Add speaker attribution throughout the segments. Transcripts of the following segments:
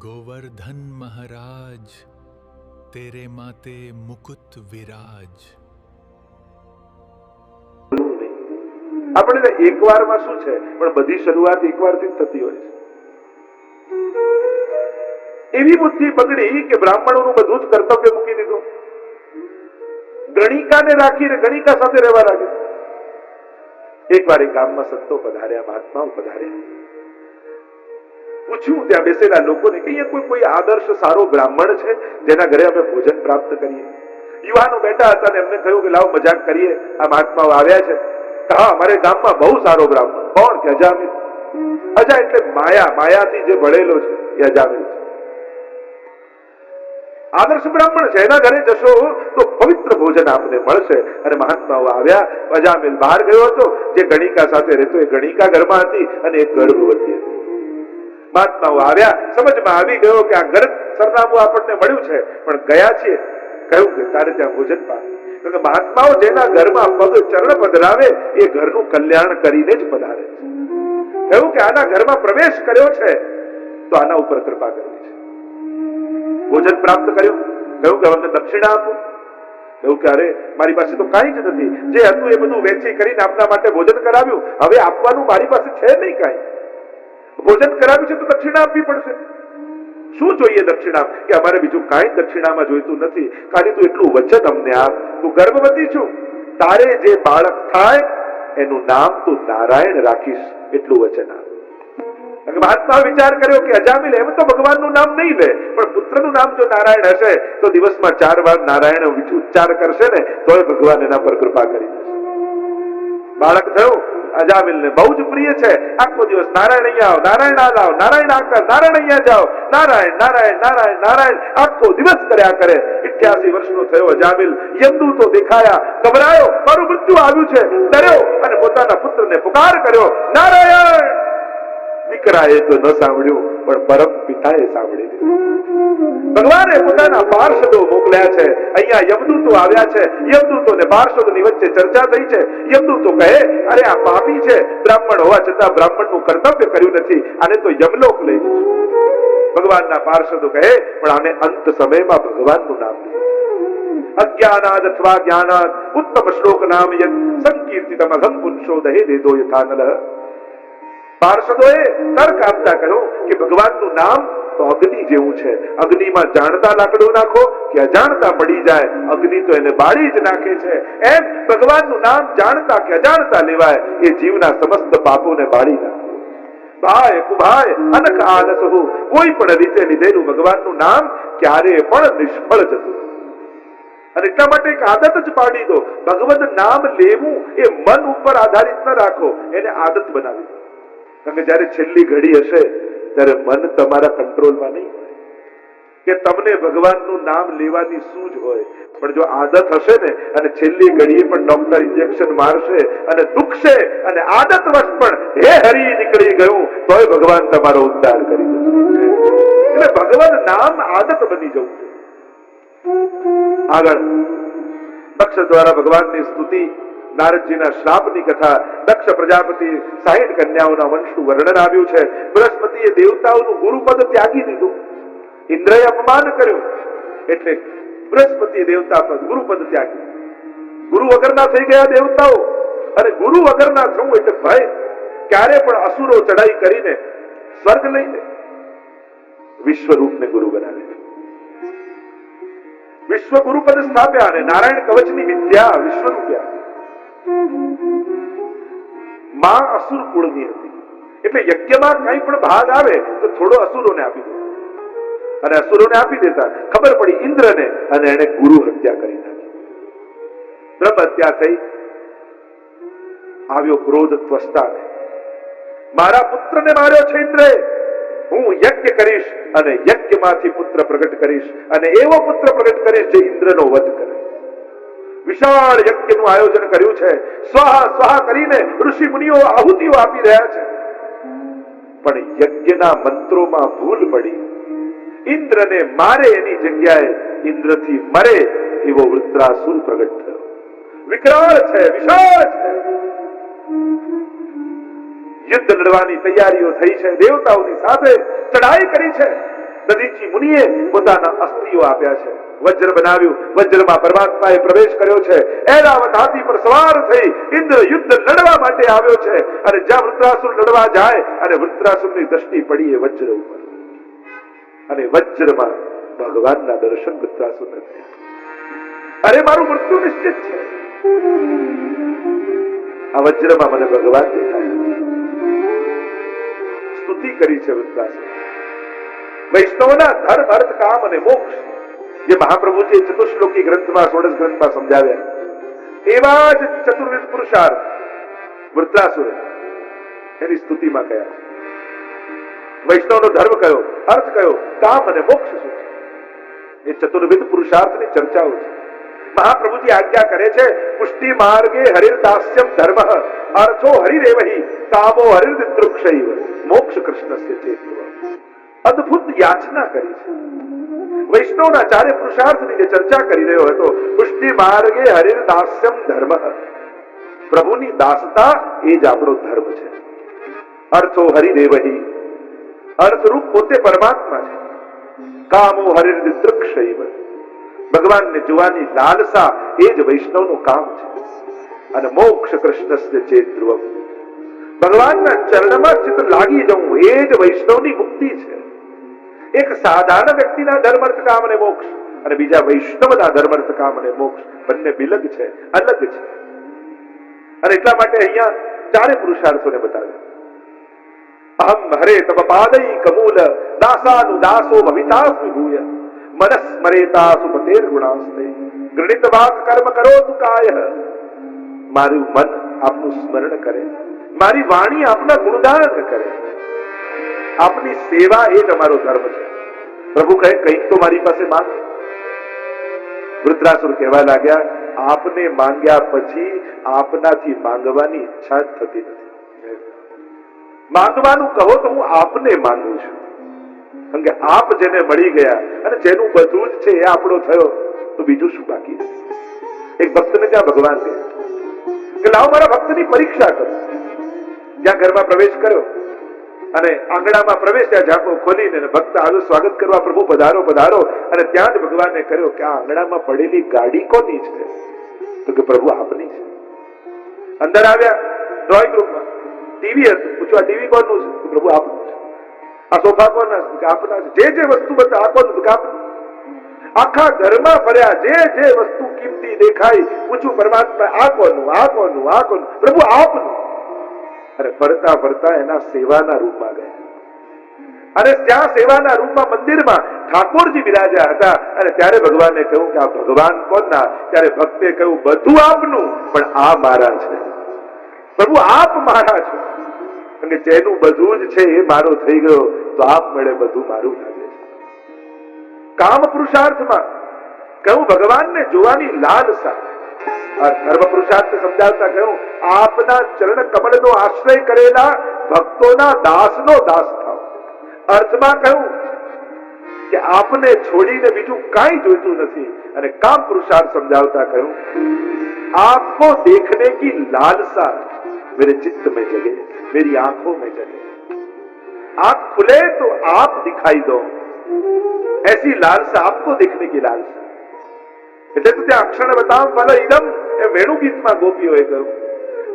Speaker 1: गोवर्धन महाराज तेरे माते मुकुट विराज।
Speaker 2: આપણે એકવારમાં શું છે, પણ બધી શરૂઆત એકવારથી જ થતી હોય છે. એવી બુદ્ધિ બગડી કે બ્રાહ્મણોનું બધું જ કર્તવ્ય મૂકી દીધું, ગણિકાને રાખીને ગણિકા સાથે રહેવા લાગ્યા. એકવાર એક ગામમાં સંતો પધાર્યા, મહાત્માઓ પધાર્યા. પૂછ્યું ત્યાં બેસેલા લોકોને કે અહીંયા કોઈ આદર્શ સારો બ્રાહ્મણ છે જેના ઘરે અમે ભોજન પ્રાપ્ત કરીએ? યુવાનો બેઠા હતા અને એમને થયું કે લાવો મજાક કરીએ, આ મહાત્માઓ આવ્યા છે. હા, અમારે ગામમાં બહુ સારો બ્રાહ્મણ. કોણ? કે અજામિલ. અજા એટલે માયા, માયાથી જે ભળેલો છે એ અજામિલ છે. આદર્શ બ્રાહ્મણ છે, એના ઘરે જશો તો પવિત્ર ભોજન આપને મળશે. અને મહાત્માઓ આવ્યા. અજામિલ બહાર ગયો હતો. જે ગણિકા સાથે રહેતો એ ગણિકા ઘરમાં હતી અને એક ગર્ભવતી હતી. મહાત્માઓ આવ્યા, સમજમાં આવી ગયો કે આ ગર્ભ સરનામું આપણને મળ્યું છે, પણ ગયા છીએ. કહ્યું કે તારે ત્યાં ભોજન પાક. કારણ કે મહાત્માઓ જેના ઘરમાં પગ ચરણ પધરાવે એ ઘરનું કલ્યાણ કરીને જ પધારે છે. કહ્યું કે આના ઘરમાં પ્રવેશ કર્યો છે તો આના ઉપર કૃપા કરવી છે. ભોજન પ્રાપ્ત કર્યું. કહ્યું કે અમને દક્ષિણા આપો. કહ્યું કે અરે મારી પાસે તો કાંઈ જ નથી, જે હતું એ બધું વેચી કરીને આપના માટે ભોજન કરાવ્યું, હવે આપવાનું મારી પાસે છે નહીં કાંઈ. ભોજન કરાવ્યું છે તો દક્ષિણા આપવી પડશે. શું જોઈએ દક્ષિણા? કે અમારે બીજું કાંઈ દક્ષિણામાં જોઈતું નથી, ખાલી તું એટલું વચન અમને આપ. તું ગર્ભવતી છું, તારે જે બાળક થાય એનું નામ તું નારાયણ રાખીશ, એટલું વચન આપ. મહાત્મા વિચાર કર્યો કે અજામિલ એમ તો ભગવાનનું નામ નહીં લે, પણ પુત્રનું નામ જો નારાયણ હશે તો દિવસમાં 4 વાર નારાયણ ઉચ્ચાર કરશે ને તોય ભગવાન એના પર કૃપા કરી દેશે. બાળક થયું. અજામિલને બહુ જ પ્રિય છે. આખો દિવસ નારાયણ અહીંયા આવ, નારાયણ આ લાવ, નારાયણ આ કર, નારાયણ અહીંયા જાઓ, નારાયણ નારાયણ નારાયણ નારાયણ આખો દિવસ કર્યા કરે. 88 વર્ષનો થયો અજામિલ. યમદૂતો દેખાયા, ગભરાયો, મારું મૃત્યુ આવ્યું છે, ડર્યો અને પોતાના પુત્રને પુકાર કર્યો, નારાયણ. દીકરાએ તો ન સાંભળ્યું, પણ પરમ પિતાએ સાંભળી લીધું. ભગવાને પોતાના પાર્ષદો મોકલ્યા છે. અહીંયા યમદૂતો આવ્યા છે. યમદૂતોને પાર્ષદોની વચ્ચે ચર્ચા થઈ છે. યમદૂતો કહે, અરે આ પાપી છે, બ્રાહ્મણ હોવા છતાં બ્રાહ્મણનું કર્તવ્ય કર્યું નથી, આને તો યમલોક લઈ જશે. ભગવાનના પાર્ષદો કહે, પણ આને અંત સમયમાં ભગવાનનું નામ લે. અજ્ઞાનાદ અથવા જ્ઞાનાદ ઉત્તમ શ્લોક નામ યત સંકીર્તિતમ અઘમ પુંસો દહે દેદો યથાનલ. પાર્ષદોએ તર્ક આપતા કહ્યું કે ભગવાનનું નામ તો અગ્નિ જેવું છે. અગ્નિમાં જાણતા લાકડું નાખો કે અજાણતા પડી જાય, અગ્નિ તો એને બાળી જ નાખે છે. એમ ભગવાનનું નામ જાણતા કે અજાણતા લેવાય એ જીવના સમસ્ત પાપોને બાળી નાખે. ભાઈ કુભાઈ અનક આલસહુ, કોઈ પણ રીતે લીધેલું ભગવાનનું નામ ક્યારે પણ નિષ્ફળ જતું નથી. અને એટલા માટે એક આદત જ પાડી દો. ભગવદ નામ લેવું એ મન ઉપર આધારિત ન રાખો, એને આદત બનાવી દો. કારણ કે જયારે છેલ્લી ઘડી હશે ત્યારે મન તમારા કંટ્રોલમાં નહીં હોય કે તમને ભગવાનનું નામ લેવાની સૂઝ હોય. પણ જો આદત હશે ને અને છેલ્લી ઘડીએ પણ ડોક્ટર ઇન્જેક્શન મારશે અને દુખશે અને આદતવશ પણ હે હરી નીકળી ગયું તોય ભગવાન તમારો ઉદ્ધાર કરી દેશે. એટલે ભગવાન નામ આદત બની જવું છે. આગળ દક્ષ દ્વારા ભગવાનની સ્તુતિ, નારદજીના શ્રાપની કથા, દક્ષ પ્રજાપતિ 60 કન્યાઓના વંશનું વર્ણન આવ્યું છે. બૃહસ્પતિએ દેવતાઓનું ગુરુપદ ત્યાગી દીધું, ઇન્દ્રએ અપમાન કર્યું, એટલે બૃહસ્પતિએ દેવતા પદ ગુરુપદ ત્યાગી. ગુરુ વગરના થઈ ગયા દેવતાઓ. અને ગુરુ વગરના થવું એટલે ભય. ક્યારે પણ અસુરો ચડાઈ કરીને સ્વર્ગ લઈ લે. વિશ્વરૂપને ગુરુ બનાવે. વિશ્વ ગુરુપદ સ્થાપ્યા અને નારાયણ કવચની વિદ્યા વિશ્વરૂપ્યા. માં અસુર કુળની હતી, એટલે યજ્ઞમાં કઈ પણ ભાગ આવે તો થોડો અસુરોને આપી દેતા. અને અસુરોને આપી દેતા. ખબર પડી ઇન્દ્રને અને એને ગુરુ હત્યા કરી નાખી. બ્રહ્મ હત્યા થઈ. આવ્યો ક્રોધ ત્વસ્તાને, મારા પુત્રને માર્યો છે ઇન્દ્રએ, હું યજ્ઞ કરીશ અને યજ્ઞમાંથી પુત્ર પ્રગટ કરીશ અને એવો પુત્ર પ્રગટ કરીશ જે ઇન્દ્રનો વધ કરે. વિશાળ યજ્ઞનું આયોજન કર્યું છે. સ્વાહા સ્વાહા કરીને ઋષિ મુનિઓ આહુતિઓ આપી રહ્યા છે. પણ યજ્ઞના મંત્રોમાં ભૂલ પડી. ઇન્દ્રને મારે એની જગ્યાએ ઇન્દ્રથી મરે એવો વૃત્રાસુર પ્રગટ થયો. વિકરાળ છે, વિશાળ છે. યુદ્ધ લડવાની તૈયારીઓ થઈ છે. દેવતાઓની સાથે ચડાઈ કરી છે. દધીચી મુનિએ પોતાના અસ્થિઓ આપ્યા છે, વજ્ર બનાવ્યું, વજ્રમાં પરમાત્માએ પ્રવેશ કર્યો છે. ઐરાવત હાથી પર સવાર થઈ ઇન્દ્ર યુદ્ધ લડવા માટે આવ્યો છે, અને જ્યાં વૃત્રાસુર લડવા જાય અને વૃત્રાસુરની દ્રષ્ટિ પડી એ વજ્ર ઉપર, અને વજ્રમાં ભગવાનના દર્શન વૃત્રાસુરને થયા. અરે મારું મૃત્યુ નિશ્ચિત છે, આ વજ્રમાં મને ભગવાન દેખાયા. સ્તુતિ કરી છે વૃત્રાસુર. વૈષ્ણવના ધર્મ, અર્થ, કામ અને મોક્ષ જે મહાપ્રભુજીએ ચતુશ્લોકી ગ્રંથમાં, ષોડશ ગ્રંથમાં સમજાવ્યા, એવા જ ચતુર્વિધ પુરુષાર્થ વૃત્રાસુરે એની સ્તુતિમાં કયા. વૈષ્ણવનો ધર્મ કયો, અર્થ કયો, કામ અને મોક્ષ શું છે, એ ચતુર્વિધ પુરુષાર્થની ચર્ચાઓ છે. મહાપ્રભુજી આજ્ઞા કરે છે, પુષ્ટિ માર્ગે હરિર્દાસ્યમ ધર્મ, અર્થો હરિરેવહી, કામો હરિર્દૃક્ષૈવ, મોક્ષ કૃષ્ણસ્ય ચેતવ. અદ્ભુત યાચના કરી છે. વૈષ્ણવના ચારે પુરુષાર્થની જે ચર્ચા કરી રહ્યો હતો, પુષ્ટિ માર્ગે હરિર્દાસ્યમ ધર્મ, પ્રભુની દાસતા એ જ આપણો ધર્મ છે. અર્થો હરિરેવહી, અર્થરૂપ પોતે પરમાત્મા છે. કામો હરિર્દૃક્ષૈવ, ભગવાનને જોવાની લાલસા એ જ વૈષ્ણવનું કામ છે. અને મોક્ષ કૃષ્ણસ્ય ચેતધ્રુવમ, ભગવાનના ચરણમાં ચિત્ત લાગી જવું એ જ વૈષ્ણવની મુક્તિ છે. એક સાધારણ વ્યક્તિના ધર્મર્થ કામ અને મોક્ષ અને બીજા વૈષ્ણવના ધર્મર્થ કામ અને મોક્ષ બંને બિલગ છે, અલગ છે. અને એટલા માટે અહીંયા ચારે પુરુષાર્થોને બતાવ્યા. અહમ હરે તવ પાદૈ કમૂલ દાસાનુદાસો ભવિતાસ્મિ ભૂય મનસ્મરેતા સુપતેર ગુણાસ્તે ગૃણીત વાક કર્મ કરોતુ કાય. મારું મન આપનું સ્મરણ કરે, મારી વાણી આપના ગુણગાન કરે, આપની સેવા એ જ અમારો ધર્મ છે. પ્રભુ કહે કંઈક તો મારી પાસે માંગ. વૃત્રાસુર કહેવા લાગ્યા, આપને માંગ્યા પછી આપનાથી માંગવાની ઈચ્છા જ થતી નથી. માંગવાનું કહો તો હું આપને માંગુ છું, કારણ કે આપ જેને મળી ગયા અને જેનું બધું જ છે એ આપણો થયો, તો બીજું શું બાકી છે. એક ભક્તને ત્યાં ભગવાન ગયા કે લાવો મારા ભક્તની પરીક્ષા કરો. જ્યાં ઘરમાં પ્રવેશ કર્યો અને આંગણામાં પ્રવેશ્યા, ઝાંપો ખોલીને ભક્ત આવ્યો સ્વાગત કરવા, પ્રભુ પધારો પધારો. અને ત્યાં જ ભગવાને કર્યો કે આ આંગણામાં પડેલી ગાડી કોની છે? તો કે પ્રભુ આપની છે. અંદર આવ્યા ડ્રોઈંગ રૂમમાં, ટીવી હતું, પૂછ્યું આ ટીવી કોનું છે? તો પ્રભુ આપનું છે. આ સોફા કોના છે? આપના છે. જે વસ્તુ બતા આ કોનું? આપનું. આખા ઘરમાં ફર્યા, જે વસ્તુ કિંમતી દેખાઈ પૂછ્યું પરમાત્મા આ કોનું, આ કોનું, આ કોનું? પ્રભુ આપનું. અને ફરતા ફરતા એના સેવાના રૂપમાં ગયા, અને ત્યાં સેવાના રૂપમાં મંદિરમાં ઠાકોરજી બિરાજ્યા હતા. અને ત્યારે ભગવાને કહ્યું કે આ ભગવાન કોના? ત્યારે ભક્તે કહ્યું બધું આપનું, પણ આ મારા છે. પ્રભુ આપ મારા છો, અને જેનું બધું જ છે એ મારો થઈ ગયો, તો આપ મળે બધું મારું લાગે છે. કામ પુરુષાર્થમાં કહ્યું ભગવાનને જોવાની લાલસા. ધર્મ પુરુષાર્થ સમજાવતા કહ્યું આપના ચરણ કમળનો આશ્રય કરેલા ભક્તોના દાસનો દાસ થાવ. અર્થમાં કહ્યું કે આપને છોડીને બીજું કાંઈ જોઈતું નથી. અને કામ પુરુષાર્થ સમજાવતા કહ્યું आपको देखने की लालसा मेरे चित्त में जगे, मेरी आंखों में जगे. आंख खुले तो आप दिखाई दो, ऐसी लालसा, आपको देखने की लालसा. એટલે તો ત્યાં અક્ષર બતાવ ફલ ઇદમ એ વેણુ ગીતમાં ગોપીઓએ કહ્યું.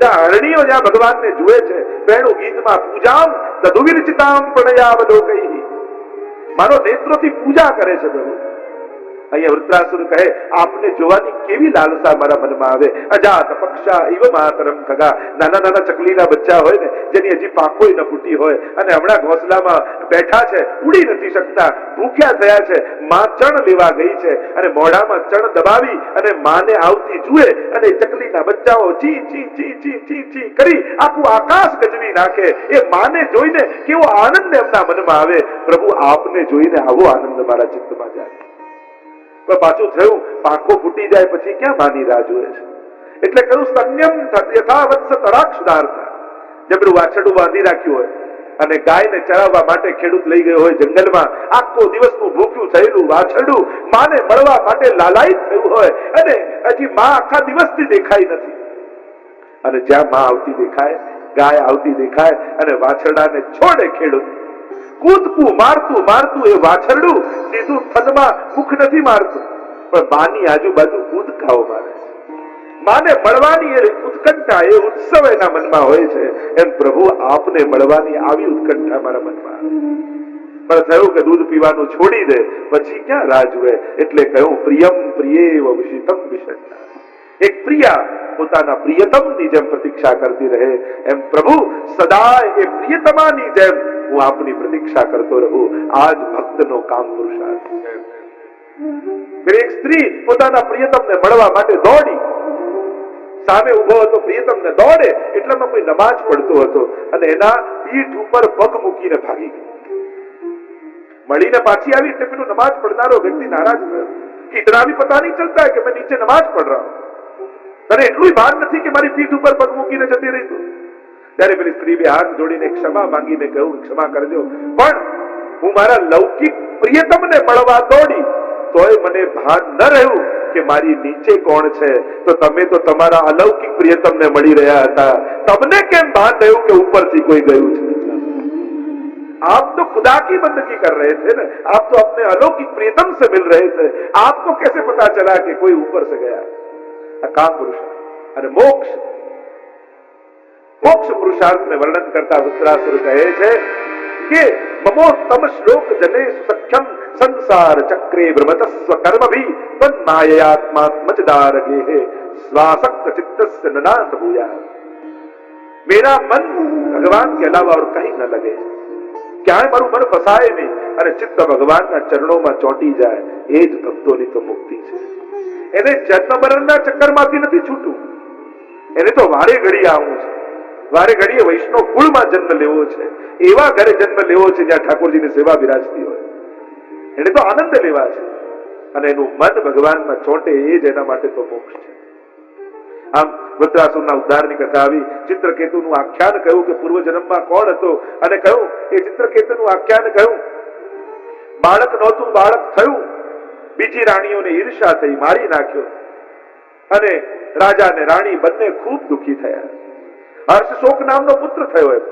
Speaker 2: ત્યાં હરણીઓ જ્યાં ભગવાનને જુએ છે, વેણુ ગીતમાં પૂજામ તદુવિરચિતામ પ્રણયાવલોકૈ, મારો નેત્રોથી પૂજા કરે છે પ્રભુ. અહીંયા વૃત્રાસુર કહે આપને જોવાની કેવી લાલસા મારા મનમાં આવે. અજાત પક્ષા ઇવ માતરમ ખગા, નાના નાના ચકલીના બચ્ચા હોય ને, જેની હજી પાંખોય ન ફૂટી હોય અને હમણાં ઘોંસલામાં બેઠા છે, ઉડી નથી શકતા, ભૂખ્યા થયા છે. માં ચણ લેવા ગઈ છે અને મોઢામાં ચણ દબાવી અને માને આવતી જુએ, અને ચકલીના બચ્ચાઓ ચી ચી ચી ચી ચી ચી કરી આખું આકાશ ગજવી નાખે. એ માને જોઈને કેવો આનંદ એમના મનમાં આવે. પ્રભુ આપને જોઈને આવો આનંદ મારા ચિત્તમાં જાય. પાછું થયું પાંખો ફૂટી જાય પછી ક્યાં માની રાહ જોવે છે? એટલે કહ્યું સંયમ યથાવત્સ તરાક્ષદાર્થ. જબરું વાછડું બાંધી રાખ્યું હોય અને ગાયને ચરાવવા માટે ખેડૂત લઈ ગયો હોય જંગલમાં, આખો દિવસનું ભૂખ્યું થયેલું વાછરડું માને મળવા માટે લાલાયિત થયું હોય, અને હજી માં આખા દિવસથી દેખાઈ નથી. અને જ્યાં માં આવતી દેખાય, ગાય આવતી દેખાય અને વાછરડાને છોડે ખેડૂત, કૂદકું મારતું મારતું એ વાછરડું સીધું થનમાં મુખ નથી મારતું, પણ માની આજુબાજુ કૂદકાઓ મારે. માને મળવાની એ ઉત્કંઠા, એ ઉત્સવ એના મનમાં હોય છે. એમ પ્રભુ આપને મળવાની આવી ઉત્કંઠા મારા મનમાં પણ થયું કે દૂધ પીવાનું છોડી દે પછી ક્યાં રાહ જુએ. એટલે કહ્યું પ્રિયમ પ્રિયેવ વિષિતમ વિષન્ના. એક પ્રિયા પોતાના પ્રિયતમની જેમ પ્રતીક્ષા કરતી રહે, એમ પ્રભુ સદાય એ પ્રિયતમાની જેમ હું આપની પ્રતીક્ષા કરતો રહું. આ જ ભક્તનો કામ પુરુષાર્થ છે. એક સ્ત્રી પોતાના પ્રિયતમને મળવા માટે દોડી, સામે ઉભો હતો પ્રિયતમને, દોડે એટલામાં કોઈ નમાજ પડતો હતો અને એના પીઠ ઉપર પગ મૂકીને ભાગી ગઈ. મળીને પાછી આવી એટલે પેલો નમાજ પढ़નારો વ્યક્તિ નારાજ થયો કે इतना भी पता नहीं चलता है कि मैं नीचे नमाज पढ़ रहा हूं, तने એટલું ભાન નથી કે મારી પીઠ ઉપર પગ મૂકીને જતી રહી. ત્યારે પેલી સ્ત્રીએ હાથ જોડીને ક્ષમા માંગીને કહ્યું ક્ષમા કરજો, પણ હું મારા લૌકિક પ્રિયતમને મળવા દોડી તોય મને ભાન ન રહ્યું કે મારી નીચે કોણ છે. તો તમે તો તમારા અલૌકિક પ્રિયતમને મળી રહ્યા હતા, તમને કેમ ભાન રહ્યું કે ઉપરથી કોઈ ગયું છે? आप तो खुदा की बंदगी कर रहे थे ना, आप तो अपने अलौकिक प्रियतम से मिल रहे थे, आपको कैसे पता चला कि कोई ऊपर से गया? अकाम पुरुषार्थ અને મોક્ષ પુરુષાર્થને વર્ણન કરતા વૃત્રાસુર કહે છે કે મમોત્તમ શ્લોક જને સખ્યમ સંસાર ચક્રે ભ્રમતસ્વ કર્મભી તન્માયયાત્માત્મચદારગે स्वासक्त चित्तस्य ननाथ भूया. मेरा मन भगवान के अलावा और कहीं न लगे, ક્યાંય મારું મન ફસાય નહીં અને ચિત્ત ભગવાનના ચરણોમાં ચોંટી જાય, એ જ ભક્તોની તો મુક્તિ છે. એને જન્મ મરણના ચક્કરમાંથી નથી છૂટવું, એને તો વારે ઘડીએ આવવું છે, વારે ઘડીએ વૈષ્ણવ કુળમાં જન્મ લેવો છે, એવા ઘરે જન્મ લેવો છે જ્યાં ઠાકોરજીની સેવા બિરાજતી હોય. એને તો આનંદ લેવા છે અને એનું મન ભગવાનમાં ચોંટે, એ જ એના માટે તો મોક્ષ છે. આમ વૃત્રાસુરના ઉદ્ધારની કથા આવી. ચિત્રકેતુનું આખ્યાન કહ્યું કે પૂર્વ જન્મમાં કોણ હતો, અને કહ્યું એ ચિત્રકેતુનું આખ્યાન કહ્યું બાળક નહોતું, બાળક થયું. બીજી રાણીઓને ઈર્ષા થઈ, મારી નાખ્યો અને રાજા ને રાણી બંને ખૂબ દુઃખી થયા. હર્ષશોક નામનો પુત્ર થયો, એમ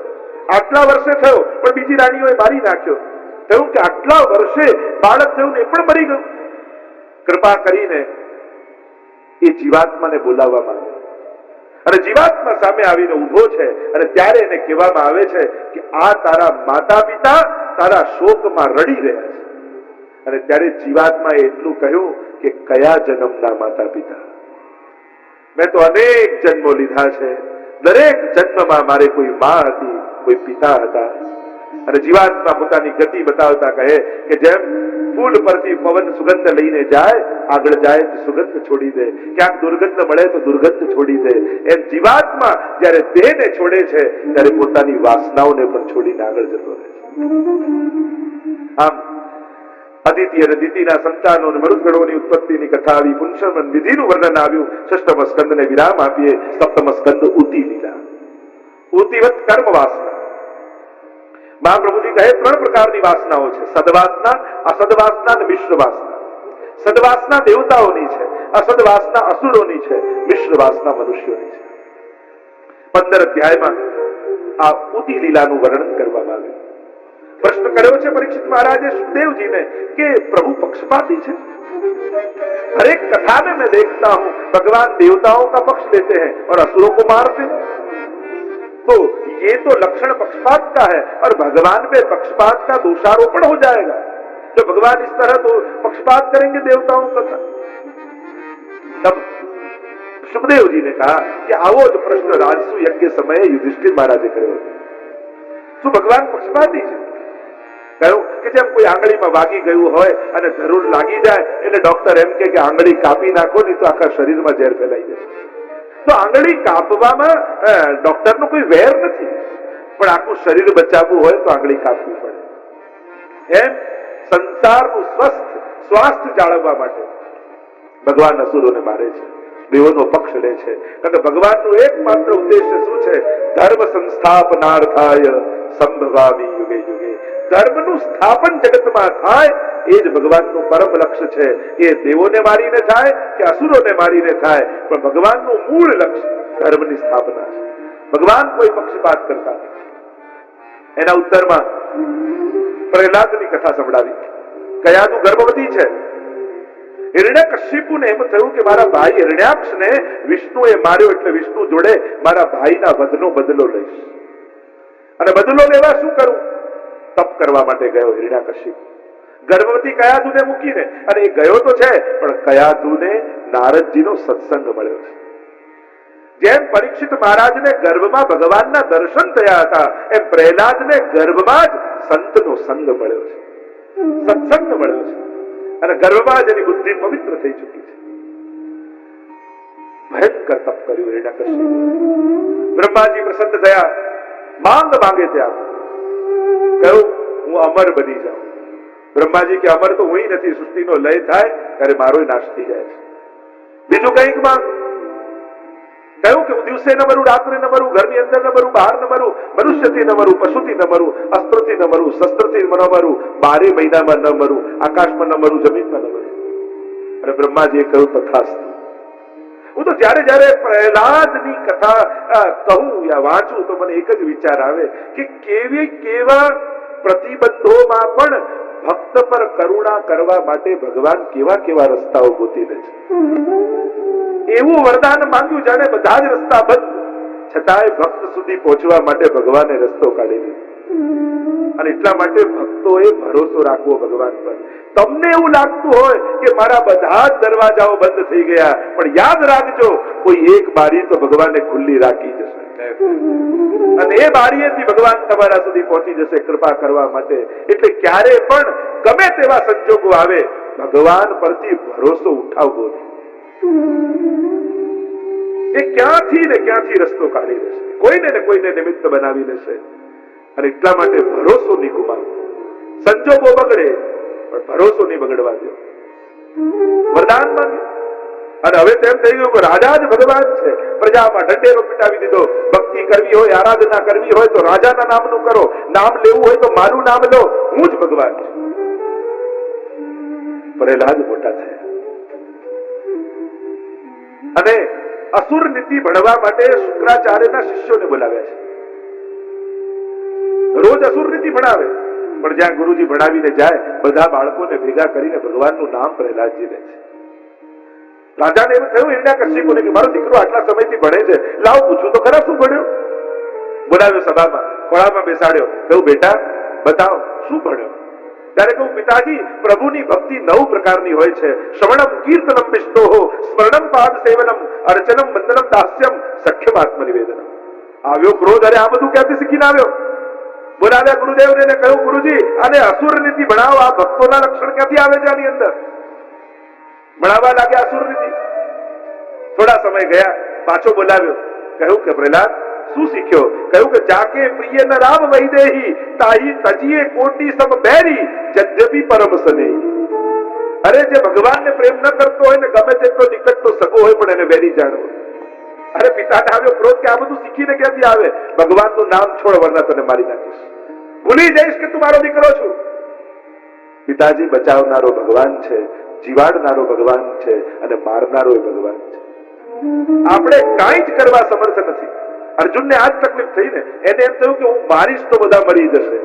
Speaker 2: આટલા વર્ષે થયો પણ બીજી રાણીઓએ મારી નાખ્યો. કહ્યું કે આટલા વર્ષે બાળક થયું ને એ પણ મરી ગયું. કૃપા કરીને એ જીવાત્માને બોલાવવામાં આવે અને જીવાત્મા સામે આવીને ઉભો છે અને ત્યારે એને કહેવામાં આવે છે કે આ તારા માતા પિતા તારા શોકમાં રડી રહ્યા છે. અને ત્યારે જીવાત્માએ એટલું કહ્યું કે કયા જન્મના માતા પિતા? મેં તો અનેક જન્મો લીધા છે, દરેક જન્મમાં મારે કોઈ માં હતી, કોઈ પિતા હતા. અને જીવાત્મા પોતાની ગતિ બતાવતા કહે કે જેમ ફૂલ પરથી પવન સુગંધ લઈને જાય, આગળ જાય તો સુગંધ છોડી દે, ક્યાંક દુર્ગંધ મળે તો દુર્ગંધ છોડી દે, એમ જીવાત્મા જ્યારે દેહને છોડે છે ત્યારે પોતાની વાસનાઓને પણ છોડીને આગળ જતો રહે છે. આમ અદિતિ અને દિતિના સંતાનો અને મરુદગણોની ઉત્પત્તિની કથા આવી. પુંસવન વિધિનું વર્ણન આવ્યું. ષષ્ઠમ સ્કંદને વિરામ આપીએ. સપ્તમ સ્કંદ ઉતિ લીલા. ઉતિવત કર્મ વાસના. મહાપ્રભુજી કહે ત્રણ પ્રકારની વાસનાઓ છે: સદવાસના, અસદવાસના અને મિશ્ર વાસના. સદવાસના દેવતાઓની છે, અસદવાસના અસુરોની છે, મિશ્ર વાસના મનુષ્યોની છે. 15 અધ્યાયમાં આ ઉતિ લીલાનું વર્ણન કરવામાં આવ્યું. प्रश्न કર્યો છે परीक्षित महाराज सुखदेव ने कि प्रभु पक्षपाती है। हर एक कथा में मैं देखता हूं भगवान देवताओं का पक्ष लेते हैं और असुरों को मारते हैं, तो ये तो लक्षण पक्षपात का है और भगवान पे पक्षपात का दोषारोपण हो जाएगा जो भगवान इस तरह तो पक्षपात करेंगे देवताओं का। तब सुखदेव जी ने कहा कि आवो जो प्रश्न राजसु यज्ञ समय युधिष्ठिर महाराजे કર્યો, શું ભગવાન પક્ષપાતી છે? કહ્યું કે જેમ કોઈ આંગળીમાં વાગી ગયું હોય અને જરૂર લાગી જાય એટલે ડોક્ટર એમ કે આંગળી કાપી નાખો નહીં તો આખા શરીરમાં ઝેર ફેલાઈ જશે, તો આંગળી કાપવામાં ડોક્ટરનો કોઈ વેર નથી, પણ આખું શરીર બચાવવું હોય તો આંગળી કાપવી પડે. એમ સંસારનું સ્વાસ્થ્ય જાળવવા માટે ભગવાન અસુરોને મારે છે, દેવોનો પક્ષ લે છે, કારણ કે ભગવાનનું એકમાત્ર ઉદ્દેશ્ય શું છે? ધર્મ સંસ્થાપનાર્થાય સંભવામી યુગે યુગે. ધર્મનું સ્થાપન જગતમાં થાય એ જ ભગવાનનું પરમ લક્ષ્ય છે. એ દેવોને મારીને થાય કે અસુરોને મારીને થાય, પણ ભગવાનનું મૂળ લક્ષ્ય ધર્મની સ્થાપના છે. ભગવાન કોઈ પક્ષપાત કરતા નથી. એના ઉત્તરમાં પ્રહલાદની કથા સંભળાવી. કયાદુ ગર્ભવતી છે. હિરણ્યકશિપુને એમ થયું કે મારા ભાઈ હિરણ્યાક્ષને વિષ્ણુએ માર્યો, એટલે વિષ્ણુ જોડે મારા ભાઈના વધનો બદલો લઈશ. અને બદલો લેવા શું કરું? તપ કરવા માટે ગયો હિરણ્યકશિપ, ગર્ભવતી કયાદુને મૂકીને. અને એ ગયો તો છે, પણ કયાદુને નારદજીનો સત્સંગ મળ્યો છે. જેમ પરીક્ષિત મહારાજને ગર્ભમાં ભગવાનના દર્શન થયા હતા, એમ પ્રહલાદને ગર્ભમાં જ સંતનો સંગ મળ્યો છે, સત્સંગ મળ્યો છે. અને ગર્ભમાં જ એની બુદ્ધિ પવિત્ર થઈ ચૂકી છે. ભયંકર તપ કર્યું હિરણ્યકશિપુ. બ્રહ્માજી પ્રસન્ન થયા, માંગે ત્યાં કહ્યું હું અમર બની જાઉં. બ્રહ્માજી કે અમર તો હું નથી, સૃષ્ટિનો લય થાય ત્યારે મારો નાશ થઈ જાય છે. બીજું કંઈક માંગ. કહ્યું કે હું દિવસે ન મરું, રાત્રે ન મરું, ઘરની અંદર ન મરું, બહાર ન મરું, મનુષ્યથી ન મરું, પશુથી ન મરું, અસ્ત્રથી ન મરું, શસ્ત્રથી ન મરું, 12 મહિનામાં ન મરું, આકાશમાં ન મરું, જમીનમાં ન મરું. અને બ્રહ્માજીએ કહ્યું તથાસ્તુ. હું તો જ્યારે પ્રહલાદની કથા કહું યા વાંચું તો મને એક જ વિચાર આવે કે કેવા પ્રતિબંધોમાં પણ ભક્ત પર કરુણા કરવા માટે ભગવાન કેવા રસ્તાઓ ગોતી લે છે. એવું વરદાન માંગ્યું જાણે બધા જ રસ્તા બંધ, છતાંય ભક્ત સુધી પહોંચવા માટે ભગવાને રસ્તો કાઢી દીધો. અને એટલા માટે ભક્તોએ ભરોસો રાખવો ભગવાન પર. તમને એવું લાગતું હોય કે મારા બધા જ દરવાજાઓ બંધ થઈ ગયા, પણ યાદ રાખજો કોઈ એક બારી તો ભગવાને ખુલ્લી રાખી જશે, અને એ બારીએથી ભગવાન તમારા સુધી પહોંચી જશે કૃપા કરવા માટે. એટલે ક્યારે પણ ગમે તેવા સંજોગો આવે, ભગવાન પરથી ભરોસો ઉઠાવવો નહીં. એ ક્યાંથી રસ્તો કાઢી લેશે, કોઈને ને કોઈને નિમિત્ત બનાવી લેશે. અને એટલા માટે ભરોસો નહીં ગુમાવો. સંજોગો બગડે પણ ભરોસો નહીં બગડવા દો. વરદાન માંગ્યું અને હવે તેમ થઈ ગયું કે રાજા જ ભગવાન છે. પ્રજામાં ઢંઢેરો પીટાવી દીધો. ભક્તિ કરવી હોય, આરાધના કરવી હોય તો રાજાના નામનું કરો, નામ લેવું હોય તો મારું નામ લો, હું જ ભગવાન છું. પ્રહલાદ મોટા થયા અને અસુર નીતિ ભણવા માટે શુક્રાચાર્યના શિષ્યોને બોલાવ્યા છે. રોજ અસુર નીતિ ભણાવે, પણ જ્યાં ગુરુજી ભણાવીને જાય, બધા બાળકોને ભેગા કરીને ભગવાનનું નામ પ્રહલાદજી લે છે. રાજાને એમ થયું હિરણ્યકશિપુને કે મારો દીકરો આટલા સમયથી ભણે છે, લાવ પૂછું તો ખરા શું ભણ્યો. બોલાવ્યો સભામાં, ખોળામાં બેસાડ્યો. કહ્યું બેટા બતાવો શું ભણ્યો. ત્યારે કહું પિતાજી પ્રભુની ભક્તિ 9 પ્રકારની હોય છે. શ્રવણમ કીર્તનમ વિષ્ણોઃ, સ્મરણમ પાદ સેવનમ, અર્ચનમ વંદનમ દાસ્યમ, સખ્યમ આત્મનિવેદનમ. આવ્યો ક્રોધ, અરે આ બધું ક્યાંથી શીખીને આવ્યો. બોલાવ્યા ગુરુદેવને, કહ્યું ગુરુજી આને અસુર નીતિ ભણાવો, આ ભક્તોના લક્ષણ ક્યાંથી આવે છે આની અંદર. ભણાવવા લાગ્યા અસુર નીતિ. થોડા સમય ગયા, પાછો બોલાવ્યો. કહ્યું કે પ્રહલાદ શું શીખ્યો. કહ્યું કે જાકે પ્રિય ન રામ વૈદેહી, તાહી તજીએ કોટી સબ બેરી, જદ્યપી પરમ સનેહી. અરે જે ભગવાનને પ્રેમ ન કરતો હોય ને ગમે તેટલો નિકટનો સગો હોય પણ એને બેરી જાણવો. અરે પિતાને આવ્યો ક્રોધ કે આ બધું શીખીને ક્યાંથી આવે. ભગવાનનું નામ છોડ વરના તને મારી નાખીશ, ભૂલી જઈશ કે તું મારો દીકરો છું. પિતાજી બચાવનારો ભગવાન છે, જીવાડનારો ભગવાન છે અને મારનારો ભગવાન છે. આપણે કાંઈ જ કરવા સમર્થ નથી. અર્જુનને આ જ તકલીફ થઈ ને, એને એમ થયું કે હું મારીશ તો બધા મરી જશે,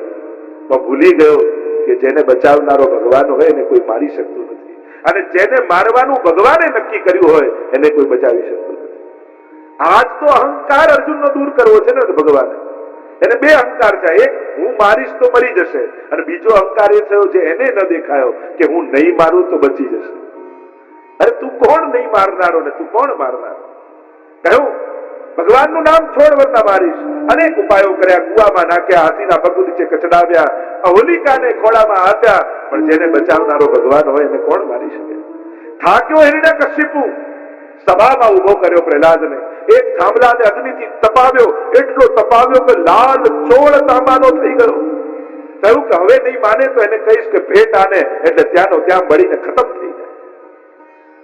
Speaker 2: પણ ભૂલી ગયો કે જેને બચાવનારો ભગવાન હોય એને કોઈ મારી શકતું નથી, અને જેને મારવાનું ભગવાને નક્કી કર્યું હોય એને કોઈ બચાવી શકતું નથી. આજ તો અહંકાર અર્જુનનો દૂર કરવો છે ને ભગવાને. એને 2 અહંકાર છે, એક હું મારીશ તો મરી જશે, અને બીજો અહંકાર એ થયો જે એને ન દેખાયો કે હું નહીં મારું તો બચી જશે. અરે તું કોણ નહીં મારનારો ને તું કોણ મારનારો. કહ્યું ભગવાનનું નામ છોડ વરના મારીશ. અનેક ઉપાયો કર્યા, કુવામાં નાખ્યા, હાથીના પગ નીચે કચડાવ્યા, હોલિકાને ખોળામાં આપ્યા, પણ જેને બચાવનારો ભગવાન હોય એને કોણ મારી શકે. થાક્યો હિરણ્યકશિપુ, સભામાં ઉભો કર્યો પ્રહલાદને. એક થાંભલાને અગ્નિથી તપાવ્યો, એટલો તપાવ્યો કે લાલ ચોળ તાંબાનો થઈ ગયો. કહ્યું કે હવે નહીં માને તો એને કહીશ કે ભેટ આને, એટલે ત્યાંનો ત્યાં બળીને ખતમ થઈ જાય.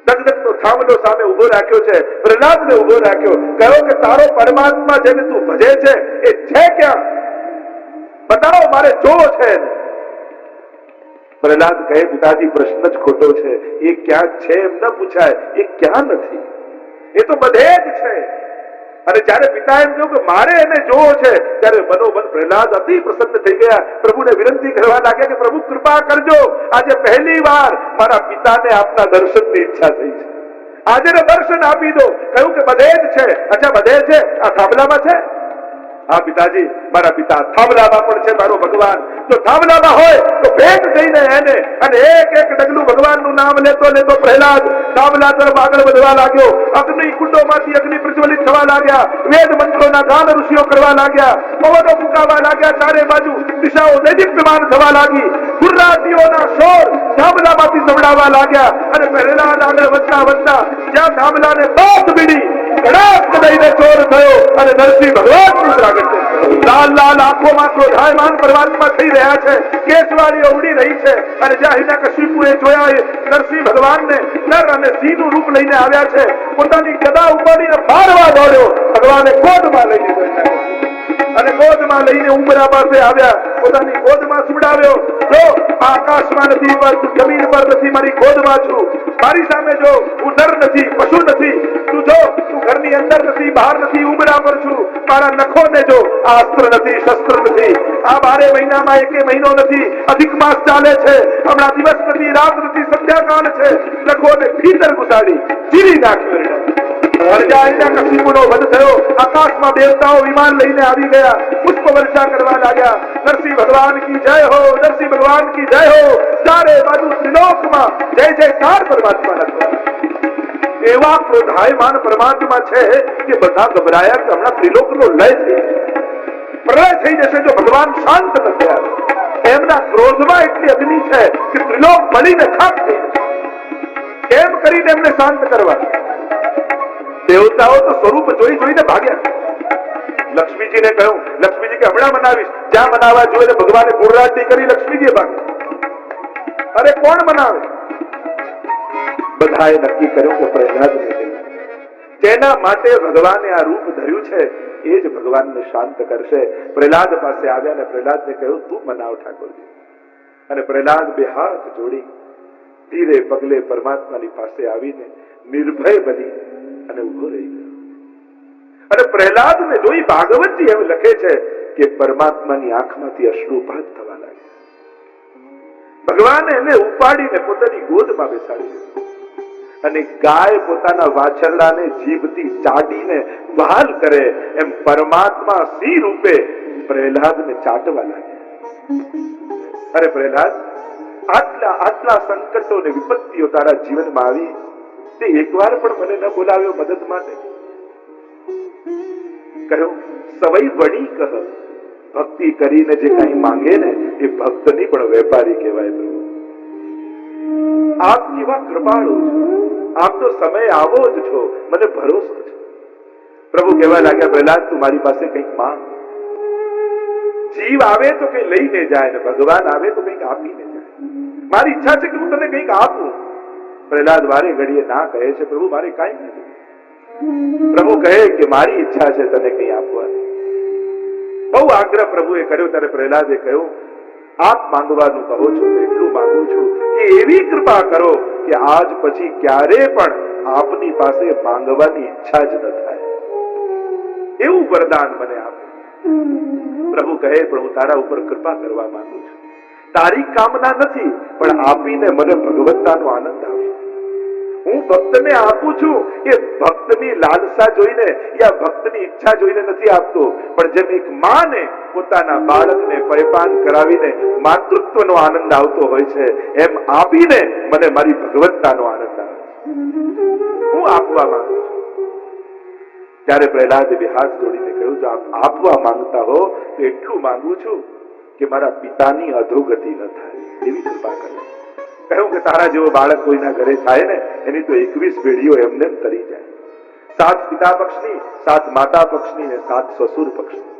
Speaker 2: દગદગતો થાંભલો સામે ઉભો રાખ્યો છે, પ્રહલાદને ઉભો રાખ્યો. કહ્યો કે તારો પરમાત્મા જેને તું ભજે છે એ છે ક્યાં, બતાવો, મારે જોવો છે. પ્રહલાદ કહે પિતાજી પ્રશ્ન જ ખોટો છે. એ ક્યાં છે એમ ન પૂછાય, એ ક્યાં નથી, એ તો બધે જ છે. અને જ્યારે પિતા એમ કહ્યું કે મારે એને જોવો છે, ત્યારે મનોમન પ્રહલાદ અતિ પ્રસન્ન થઈ ગયા. પ્રભુને વિનંતી કરવા લાગ્યા કે પ્રભુ કૃપા કરજો, આજે પહેલી વાર મારા પિતાને આપના દર્શનની ઈચ્છા થઈ છે, આજે દર્શન આપી દો. કહ્યું કે બધે જ છે. અચ્છા બધે છે, આ થાંભલામાં છે? હા પિતાજી, મારા પિતા થાંભલામાં પણ છે મારો ભગવાન. જો થાંભલામાં હોય તો ભેટ દઈને એને, અને એક એક ડગલું ભગવાનનું નામ લેતો લેતો પ્રહલાદ થાંભલા તરફ આગળ વધવા લાગ્યો. અગ્નિ કુંડોમાંથી અગ્નિ પ્રજ્વલિત થવા લાગ્યા, વેદ મંત્રોના ગાન ઋષિઓ કરવા લાગ્યા, પવનો ફૂંકાવા લાગ્યા, ચારે બાજુ દિશાઓ દૈદીપ્યમાન થવા લાગી, ખુર્રાટીઓના શોર થાંભલામાંથી સંભળાવા લાગ્યા. અને પ્રહલાદ આગળ વધતા વધતા જ્યાં થાંભલાને બાદ બીડી કડાક દઈને ચોર થયો અને નરસિંહ ભગવાનનું સ્વાગત થયું. લાલ લાલ આંખોમાં ક્રોધાયમાન પરમાત્મા થઈ રહ્યા છે, કેસવાળીઓ ઉડી રહી છે. અને જ્યાં હિરણ્યકશિપુએ જોયા નરસિંહ ભગવાનને નર અને સિંહનું રૂપ લઈને આવ્યા છે, પોતાની ગદા ઉપાડીને મારવા દોડ્યો. ભગવાને ગોદમાં લઈ લીધો અને ગોદમાં લઈને ઉંબરા પાસે આવ્યા, પોતાની ગોદમાં સુવડાવ્યો. જો આ આકાશમાં નથી, જમીન પર નથી, મારી ગોદમાં છું. મારી સામે જો, હું નર નથી, પશુ નથી. તું જો, તું ઘરની અંદર નથી, બહાર નથી, ઉંબરા પર છું. મારા નખોને જો, આ અસ્ત્ર નથી, શસ્ત્ર નથી. આ 12 મહિનામાં એકે મહિનો નથી, અધિક માસ ચાલે છે. હમણાં દિવસ નથી, રાત નથી, સંધ્યાકાળ છે. નખોને ભીતર ઘુસાડી ચીરી નાખ્યો. હિરણ્યકશિપુનો વધ થયો. આકાશમાં દેવતાઓ વિમાન લઈને આવી ગયા, પુષ્પ વર્ષા કરવા લાગ્યા. નરસિંહ ભગવાન કી જય હો, નરસિંહ ભગવાન કી જય હો. ચારે બાજુ ત્રિલોકમાં જય જયકાર પરમાત્માના થયા. એવા ક્રોધાયમાન પરમાત્મા છે કે બધા ગભરાયા કે હમણાં ત્રિલોકનો લય થઈ જશે, પ્રલય થઈ જશે જો ભગવાન શાંત ન થયા. એમના ક્રોધમાં એટલી અગ્નિ છે કે ત્રિલોક બળીને ખાક થઈ જશે. કેમ કરીને એમને શાંત કરવા? દેવતાઓ તો સ્વરૂપ જોઈને ભાગ્યા. લક્ષ્મીજીને કહ્યું, લક્ષ્મીજી કે હમણાં મનાવીશ. જ્યાં મનાવવા જોઈએ ભગવાને ગુરરાજી કરી, લક્ષ્મીજીએ ભાગ્યા. અરે કોણ મનાવે? બધાએ નક્કી કર્યું કે પ્રહલાદને જેના માટે ભગવાને આ રૂપ ધર્યું છે એ જ ભગવાનને શાંત કરશે. પ્રહલાદ પાસે આવ્યા અને પ્રહલાદને કહ્યું, તું મનાવ ઠાકોરજી. અને પ્રહલાદ બે હાથ જોડી ધીરે પગલે પરમાત્માની પાસે આવીને નિર્ભય બની અને ઉભો રહી ગયો. અને પ્રહલાદને જોઈ ભાગવતજી એમ લખે છે કે પરમાત્માની આંખમાંથી અશ્રુપાત થવા લાગ્યા. ભગવાને એને ઉપાડીને પોતાની ગોદમાં બેસાડી દીધો. અને ગાય પોતાના વાછરડાને જીભથી ચાટીને વહાલ કરે એમ પરમાત્મા સિંહ રૂપે પ્રહલાદને ચાટવા લાગ્યા. અરે પ્રહલાદ, આટલા સંકટો ને વિપત્તિઓ તારા જીવનમાં આવી, તે એકવાર પણ મને ન બોલાવ્યો મદદ માટે? કહ્યું, સવઈ વણી કહ, ભક્તિ કરીને જે કઈ માંગે ને એ ભક્તની પણ વેપારી કહેવાય. પ્રભુ આપ કેવા કૃપાળુ છો, આપ તો સમય આવો જ છો, મને ભરોસો છે. પ્રભુ કહેવા લાગ્યા, પ્રહલાદ તું મારી પાસે કંઈક માંગ. જીવ આવે તો કઈ લઈને જાય ને ભગવાન આવે તો કંઈક આપીને જાય. મારી ઈચ્છા છે કે હું તને કંઈક આપું. પ્રહલાદ વારે ઘડીએ ના કહે છે, પ્રભુ મારે કાંઈ નથી. પ્રભુ કહે કે મારી ઈચ્છા છે તને કંઈ આપવાની. બહુ આગ્રહ પ્રભુએ કર્યો. ત્યારે પ્રહલાદે કહ્યું, આપ માંગવાનું કહો છો તો એટલું માંગુ છું કે એવી કૃપા કરો કે આજ પછી ક્યારે પણ આપની પાસે માંગવાની ઈચ્છા જ ન થાય. એવું વરદાન મને આપો. પ્રભુ કહે, પણ હું તારા ઉપર કૃપા કરવા માંગુ છું. તારી કામના નથી, પણ આપીને મને ભગવત્તાનો આનંદ આવશે. હું ભક્તને આપું છું એ ભક્તની લાલસા જોઈને યા ભક્તની ઈચ્છા જોઈને નથી આપતો, પણ જેમ એક માને પોતાના બાળકને પયપાન કરાવીને માતૃત્વનો આનંદ આવતો હોય છે, એમ આપીને મને મારી ભગવત્તાનો આનંદ આવે છે. હું આપવા માંગુ છું. ત્યારે પ્રહલાદે બે હાથ જોડીને કહ્યું, જો આપ આપવા માંગતા હો તો એટલું માંગુ છું કે મારા પિતાની અધોગતિ ન થાય એવી કૃપા કરો. કહ્યું કે તારા જેવો બાળક કોઈના ઘરે થાય ને એની તો 21 પેઢીઓ એમને તરી જાય. 7 પિતા પક્ષની, 7 માતા પક્ષની ને 7 સસુર પક્ષની.